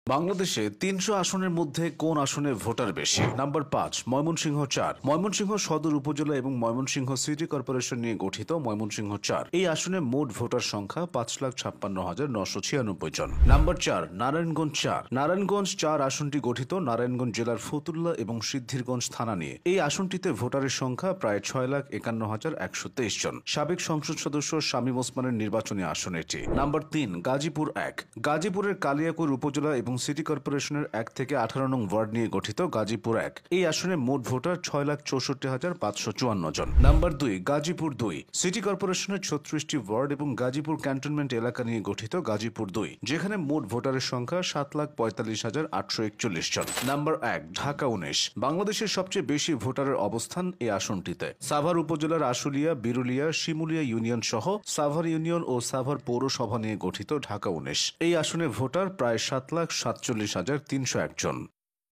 বাংলাদেশে ৩০০ আসনের মধ্যে কোন আসনে ভোটার বেশি? নাম্বার ৫, ময়মনসিংহ ৪। ময়মনসিংহ সদর উপজেলা এবং ময়মনসিংহ সিটি কর্পোরেশন নিয়ে গঠিত ময়মনসিংহ ৪। এই আসনে মোট ভোটার সংখ্যা ৫,৫৬,৯৯৬ জন। নাম্বার ৪, নারায়ণগঞ্জ ৪। নারায়ণগঞ্জ ৪ আসনটি গঠিত নারায়ণগঞ্জ জেলার ফতুল্লা এবং সিদ্ধিরগঞ্জ থানা নিয়ে। এই আসনটিতে ভোটারের সংখ্যা প্রায় ৬,৫১,১২৩ জন। সাবেক সংসদ সদস্য শামীম ওসমানের নির্বাচনী আসন এটি। নাম্বার ৩, গাজীপুর ১। গাজীপুরের কালিয়াকৈর উপজেলা এবং সিটি কর্পোরেশনের ১ থেকে ১৮ নং ওয়ার্ড নিয়ে গঠিত গাজীপুর ১। এই আসনে মোট ভোটার ৬,৬৪,৫৫৪ জন। নাম্বার ২, গাজীপুর ২। সিটি কর্পোরেশনের ৩৬টি ওয়ার্ড এবং গাজীপুর ক্যান্টনমেন্ট এলাকা নিয়ে গঠিত গাজীপুর ২, যেখানে মোট ভোটারের সংখ্যা ৭,৪৫,৮৪১ জন। নাম্বার ১, ঢাকা ১৯। বাংলাদেশের সবচেয়ে বেশি ভোটারের অবস্থান এই আসনটিতে। সাভার উপজেলার আশুলিয়া, বিরুলিয়া, শিমুলিয়া ইউনিয়ন সহ সাভার ইউনিয়ন ও সাভার পৌরসভা নিয়ে গঠিত ঢাকা ১৯। এই আসনে ভোটার প্রায় ৭,৪৭,৩০১ জন।